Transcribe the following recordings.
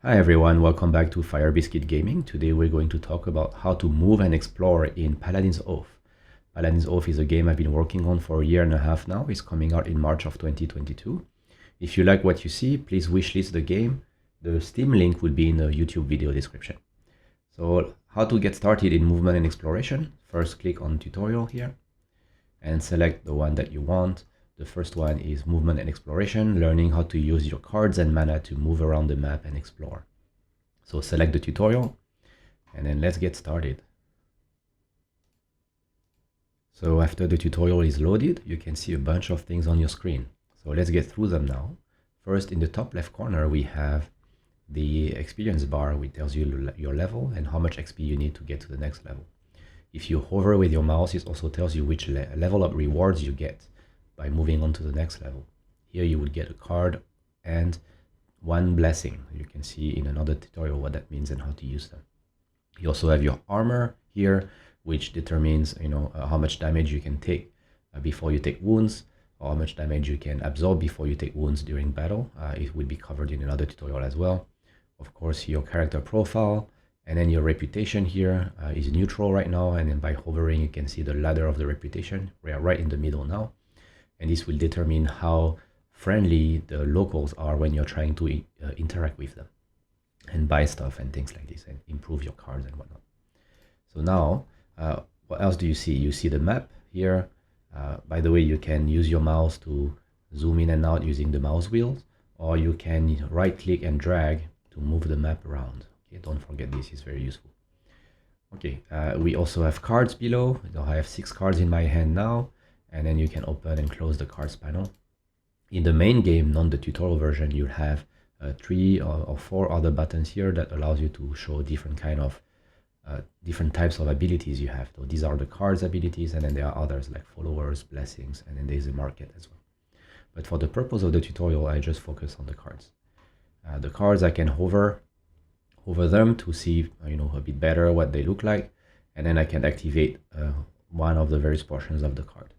Hi everyone, welcome back to Fire Biscuit Gaming. Today we're going to talk about how to move and explore in Paladin's Oath. Paladin's Oath is a game I've been working on for a year and a half now. It's coming out in March of 2022. If you like what you see, please wishlist the game. The Steam link will be in the YouTube video description. So how to get started in movement and exploration? First click on tutorial here and select the one that you want. The first one is movement and exploration, learning how to use your cards and mana to move around the map and explore. So select the tutorial and then let's get started. So after the tutorial is loaded, you can see a bunch of things on your screen. So let's get through them now. First, in the top left corner, we have the experience bar, which tells you your level and how much XP you need to get to the next level. If you hover with your mouse, it also tells you which level up rewards you get by moving on to the next level. Here you would get a card and one blessing. You can see in another tutorial what that means and how to use them. You also have your armor here, which determines how much damage you can take before you take wounds, or how much damage you can absorb before you take wounds during battle. It will be covered in another tutorial as well. Of course, your character profile, and then your reputation here is neutral right now, and then by hovering you can see the ladder of the reputation. We are right in the middle now, and this will determine how friendly the locals are when you're trying to interact with them and buy stuff and things like this and improve your cards and whatnot. So now, what else do you see? You see the map here. By the way, you can use your mouse to zoom in and out using the mouse wheels, or you can right click and drag to move the map around. Okay, don't forget this is very useful. Okay, we also have cards below. I have 6 cards in my hand now, and then you can open and close the cards panel. In the main game, not the tutorial version, you'll have 3 or 4 other buttons here that allows you to show different types of abilities you have. So these are the cards abilities, and then there are others like followers, blessings, and then there's a market as well. But for the purpose of the tutorial, I just focus on the cards. The cards, I can hover over them to see a bit better what they look like, and then I can activate one of the various portions of the card.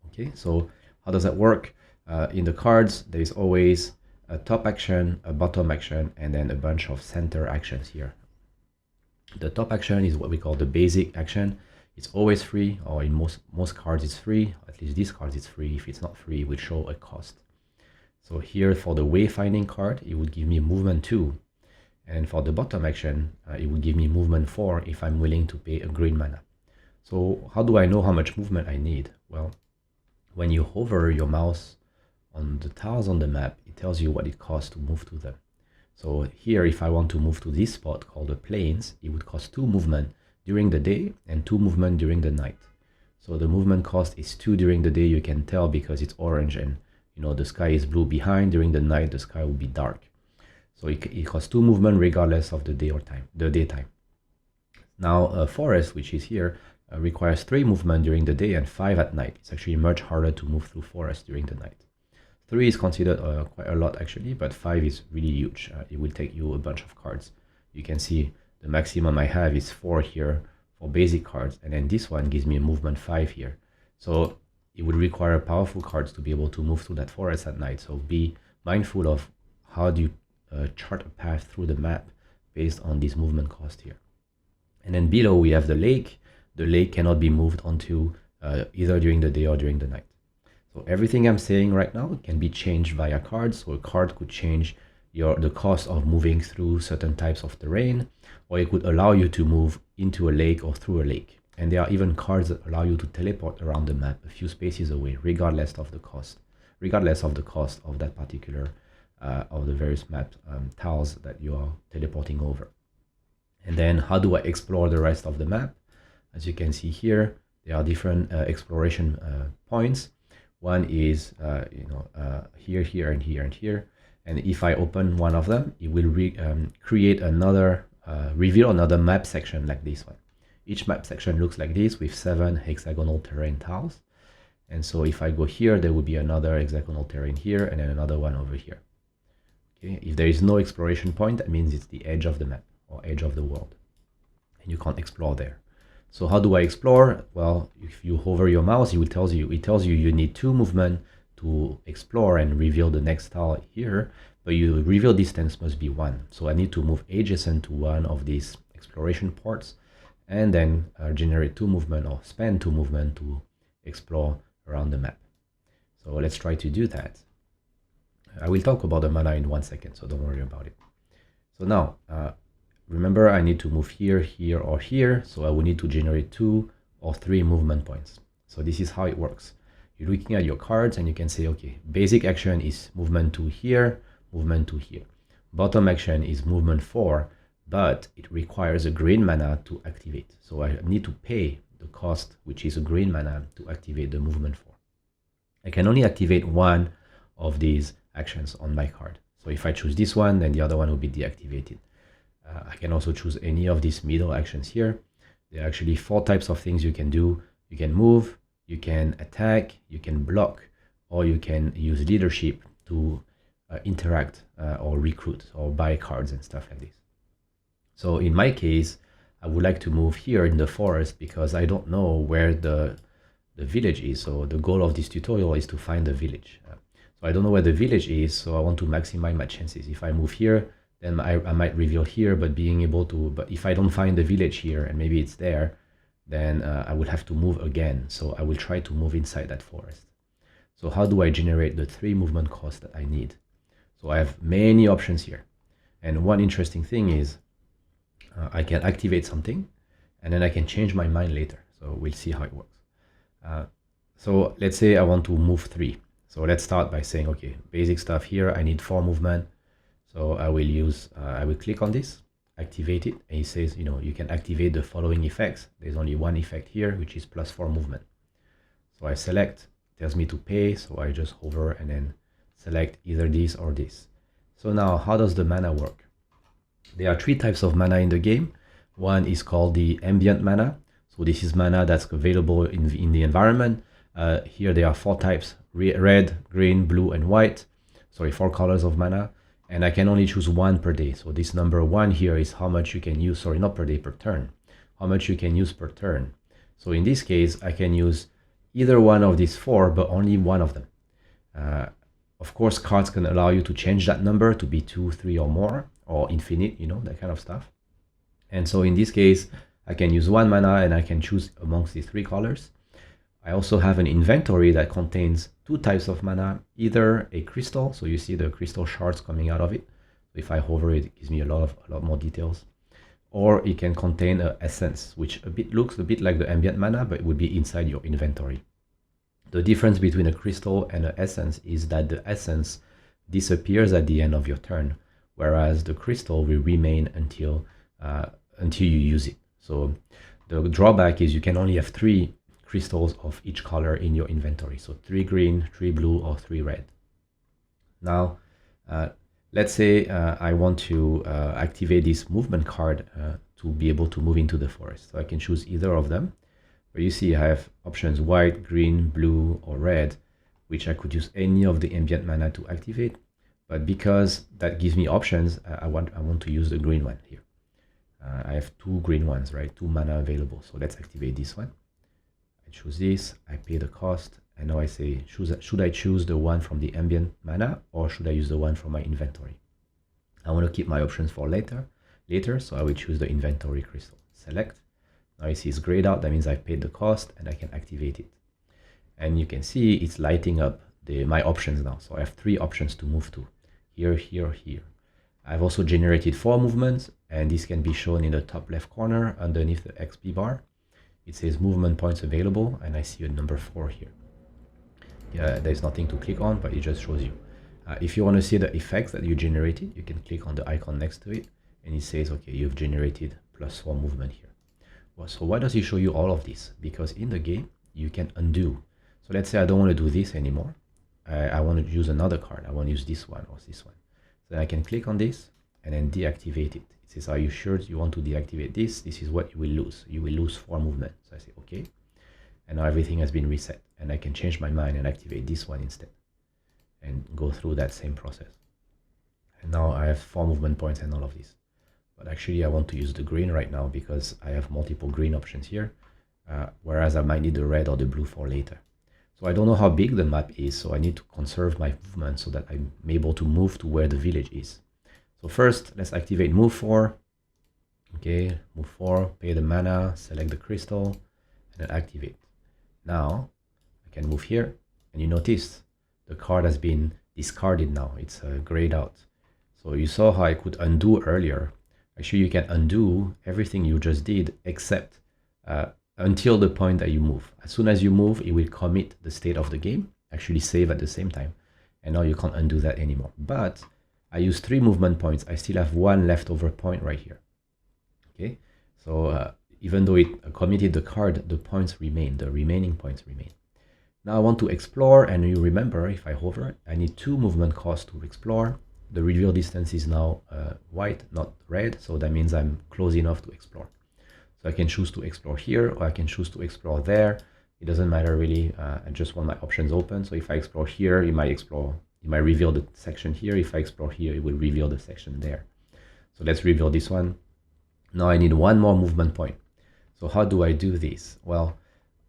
Okay, so how does that work? In the cards, there's always a top action, a bottom action, and then a bunch of center actions here. The top action is what we call the basic action. It's always free, or in most cards it's free. At least this card is free. If it's not free, it will show a cost. So here for the wayfinding card, it would give me movement 2. And for the bottom action, it would give me movement 4 if I'm willing to pay a green mana. So how do I know how much movement I need? Well, when you hover your mouse on the tiles on the map, it tells you what it costs to move to them. So here, if I want to move to this spot called the plains, it would cost 2 movement during the day and 2 movement during the night. So the movement cost is 2 during the day. You can tell because it's orange and the sky is blue behind. During the night, the sky will be dark. So it costs 2 movement regardless of the day or time, the daytime. Now a forest, which is here, requires 3 movement during the day and 5 at night. It's actually much harder to move through forest during the night. 3 is considered quite a lot actually, but 5 is really huge. It will take you a bunch of cards. You can see the maximum I have is 4 here for basic cards, and then this one gives me a movement 5 here. So it would require powerful cards to be able to move through that forest at night. So be mindful of how do you chart a path through the map based on this movement cost here. And then below we have the lake. The lake cannot be moved onto either during the day or during the night. So everything I'm saying right now can be changed via cards. So a card could change the cost of moving through certain types of terrain, or it could allow you to move into a lake or through a lake. And there are even cards that allow you to teleport around the map a few spaces away, regardless of the cost of that particular of the various map tiles that you are teleporting over. And then how do I explore the rest of the map? As you can see here, there are different exploration points. One is here, here, and here, and here. And if I open one of them, it will reveal another map section like this one. Each map section looks like this with 7 hexagonal terrain tiles. And so if I go here, there will be another hexagonal terrain here, and then another one over here. Okay, if there is no exploration point, that means it's the edge of the map or edge of the world, and you can't explore there. So how do I explore? Well, if you hover your mouse, it tells you you need 2 movement to explore and reveal the next tile here. but your reveal distance must be 1. So I need to move adjacent to one of these exploration ports, and then generate 2 movement or spend 2 movement to explore around the map. So let's try to do that. I will talk about the mana in 1 second, so don't worry about it. So now, remember I need to move here, here, or here, so I will need to generate 2 or 3 movement points. So this is how it works. You're looking at your cards and you can say, okay, basic action is movement to here, movement to here. Bottom action is movement 4, but it requires a green mana to activate. So I need to pay the cost, which is a green mana, to activate the movement 4. I can only activate one of these actions on my card. So if I choose this one, then the other one will be deactivated. I can also choose any of these middle actions here. There are actually 4 types of things you can do. You can move, you can attack, you can block, or you can use leadership to interact or recruit or buy cards and stuff like this. So in my case, I would like to move here in the forest because I don't know where the village is. So the goal of this tutorial is to find the village. So I don't know where the village is, so I want to maximize my chances. If I move here, then I might reveal here, but if I don't find the village here and maybe it's there, then I will have to move again. So I will try to move inside that forest. So how do I generate the 3 movement costs that I need? So I have many options here. And one interesting thing is I can activate something and then I can change my mind later. So we'll see how it works. So let's say I want to move 3. So let's start by saying, okay, basic stuff here. I need 4 movement. So I will click on this, activate it, and it says, you can activate the following effects. There's only one effect here, which is +4 movement. So I select, it tells me to pay, so I just hover and then select either this or this. So now, how does the mana work? There are 3 types of mana in the game. One is called the Ambient Mana. So this is mana that's available in the environment. Here there are 4 types, red, green, blue, and white. Sorry, 4 colors of mana. And I can only choose 1 per day. So this number 1 here is how much you can use, sorry, not per day, per turn. How much you can use per turn. So in this case, I can use either one of these 4, but only one of them. Of course, cards can allow you to change that number to be 2, 3, or more, or infinite, that kind of stuff. And so in this case, I can use 1 mana and I can choose amongst these 3 colors. I also have an inventory that contains 2 types of mana, either a crystal, so you see the crystal shards coming out of it. So if I hover it, it gives me a lot more details. Or it can contain an essence, which looks a bit like the ambient mana, but it would be inside your inventory. The difference between a crystal and an essence is that the essence disappears at the end of your turn, whereas the crystal will remain until you use it. So the drawback is you can only have 3 crystals of each color in your inventory. So 3 green, 3 blue, or 3 red. Now, let's say I want to activate this movement card to be able to move into the forest. So I can choose either of them. But you see I have options white, green, blue, or red, which I could use any of the ambient mana to activate. But because that gives me options, I want to use the green one here. I have 2 green ones, right? 2 mana available. So let's activate this one. I choose this, I pay the cost, and now I say, should I choose the one from the ambient mana or should I use the one from my inventory? I want to keep my options for later, so I will choose the inventory crystal. Select. Now you see it's grayed out, that means I paid the cost and I can activate it. And you can see it's lighting up my options now. So I have 3 options to move to, here, here, here. I've also generated 4 movements, and this can be shown in the top left corner underneath the XP bar. It says movement points available, and I see a number 4 here. Yeah, there's nothing to click on, but it just shows you. If you want to see the effects that you generated, you can click on the icon next to it, and it says, okay, you've generated +4 movement here. Well, so why does it show you all of this? Because in the game, you can undo. So let's say I don't want to do this anymore. I want to use another card. I want to use this one or this one. Then I can click on this and then deactivate it. It says, are you sure you want to deactivate this? This is what you will lose. You will lose 4 movement. So I say, okay. And now everything has been reset. And I can change my mind and activate this one instead. And go through that same process. And now I have 4 movement points and all of this. But actually I want to use the green right now because I have multiple green options here. Whereas I might need the red or the blue for later. So I don't know how big the map is, so I need to conserve my movement so that I'm able to move to where the village is. So first, let's activate move 4. Okay, move 4, pay the mana, select the crystal, and then activate. Now, I can move here, and you notice the card has been discarded now. It's grayed out. So you saw how I could undo earlier. Actually, you can undo everything you just did except until the point that you move. As soon as you move, it will commit the state of the game, actually save at the same time. And now you can't undo that anymore. But I use 3 movement points. I still have 1 leftover point right here. Okay, so even though it committed the card, the points remain, the remaining points remain. Now I want to explore, and you remember, if I hover, I need 2 movement costs to explore. The reveal distance is now white, not red, so that means I'm close enough to explore. So I can choose to explore here, or I can choose to explore there. It doesn't matter really. I just want my options open. So if I explore here, it might reveal the section here. If I explore here, it will reveal the section there. So let's reveal this one. Now I need 1 more movement point. So how do I do this? Well,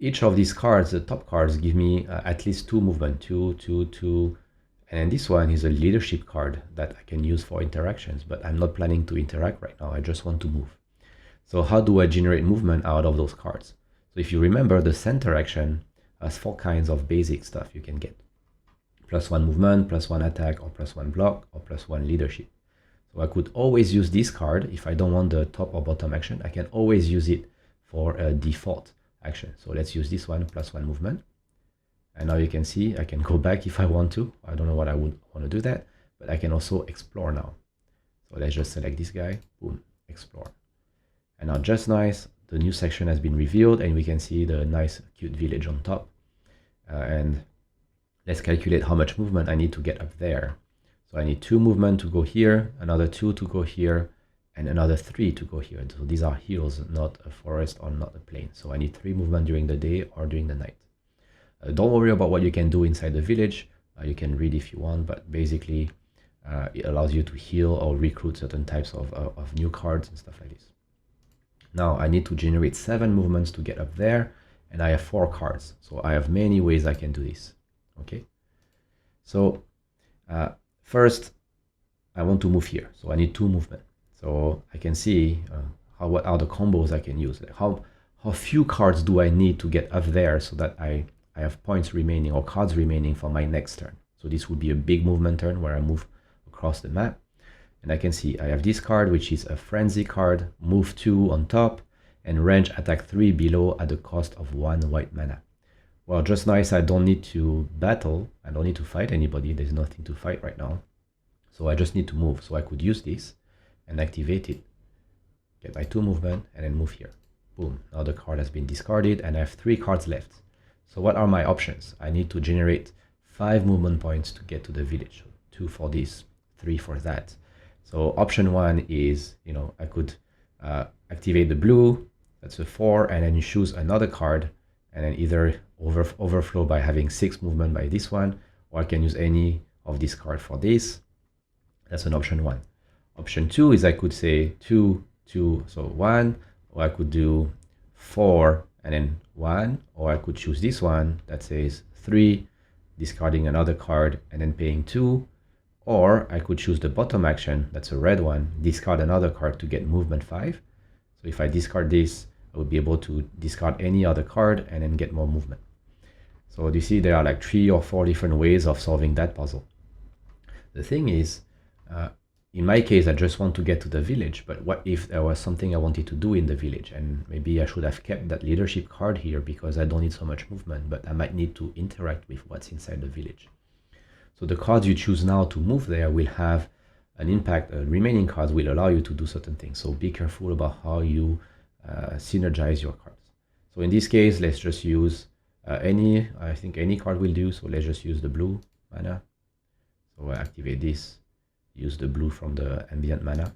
each of these cards, the top cards, give me at least 2 movement, 2, 2, 2. And this one is a leadership card that I can use for interactions, but I'm not planning to interact right now. I just want to move. So how do I generate movement out of those cards? So if you remember, the center action has 4 kinds of basic stuff you can get. +1 movement, +1 attack, or +1 block, or +1 leadership. So I could always use this card. If I don't want the top or bottom action, I can always use it for a default action. So let's use this one, +1 movement. And now you can see I can go back if I want to. I don't know what I would want to do that, but I can also explore now. So let's just select this guy, boom, explore. And now just nice, the new section has been revealed, and we can see the nice cute village on top. And let's calculate how much movement I need to get up there. So I need 2 movement to go here, another 2 to go here, and another 3 to go here. So these are hills, not a forest or not a plain. So I need 3 movement during the day or during the night. Don't worry about what you can do inside the village. You can read if you want, but basically it allows you to heal or recruit certain types of new cards and stuff like this. Now I need to generate 7 movements to get up there, and I have 4 cards. So I have many ways I can do this. Okay. So first, I want to move here. So I need 2 movement. So I can see what are the combos I can use. Like how few cards do I need to get up there so that I have points remaining or cards remaining for my next turn. So this would be a big movement turn where I move across the map. And I can see I have this card, which is a frenzy card, move 2 on top, and range attack 3 below at the cost of 1 white mana. Well, just nice, I don't need to battle. I don't need to fight anybody. There's nothing to fight right now. So I just need to move. So I could use this and activate it. Get my 2 movement and then move here. Boom. Now the card has been discarded and I have 3 cards left. So what are my options? I need to generate 5 movement points to get to the village. 2 for this, 3 for that. So option 1 is, I could activate the blue. That's a 4, and then you choose another card, and then either overflow by having 6 movement by this one, or I can use any of this card for this. That's an option 1. Option 2 is I could say 2, 2, so 1, or I could do 4 and then 1, or I could choose this one that says 3, discarding another card and then paying 2, or I could choose the bottom action, that's a red one, discard another card to get movement 5. So if I discard this, I would be able to discard any other card and then get more movement. So you see there are like 3 or 4 different ways of solving that puzzle. The thing is, in my case, I just want to get to the village, but what if there was something I wanted to do in the village, and maybe I should have kept that leadership card here because I don't need so much movement, but I might need to interact with what's inside the village. So the cards you choose now to move there will have an impact. Remaining cards will allow you to do certain things. So be careful about how you synergize your cards. So in this case, let's just use I think any card will do. So let's just use the blue mana. So I activate this, use the blue from the Ambient Mana,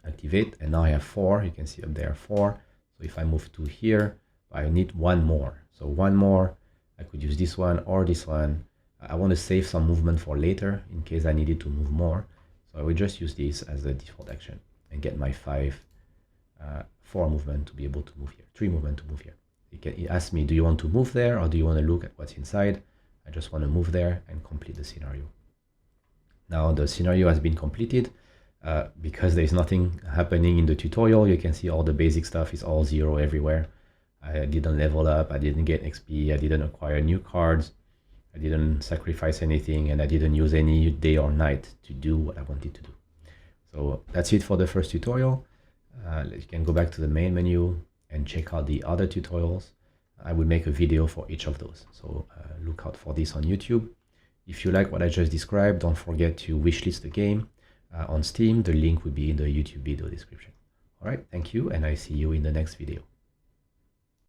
activate, and now I have 4. You can see up there 4. So if I move to here, I need 1 more. So 1 more, I could use this one or this one. I want to save some movement for later in case I needed to move more. So I will just use this as the default action and get my 4 movement to be able to move here, 3 movement to move here. It asks me, do you want to move there or do you want to look at what's inside? I just want to move there and complete the scenario. Now the scenario has been completed. Because there's nothing happening in the tutorial, you can see all the basic stuff is all 0 everywhere. I didn't level up, I didn't get XP, I didn't acquire new cards, I didn't sacrifice anything, and I didn't use any day or night to do what I wanted to do. So that's it for the first tutorial. You can go back to the main menu and check out the other tutorials. I will make a video for each of those, so look out for this on YouTube. If you like what I just described, don't forget to wishlist the game on Steam. The link will be in the YouTube video description. All right, thank you, and I see you in the next video.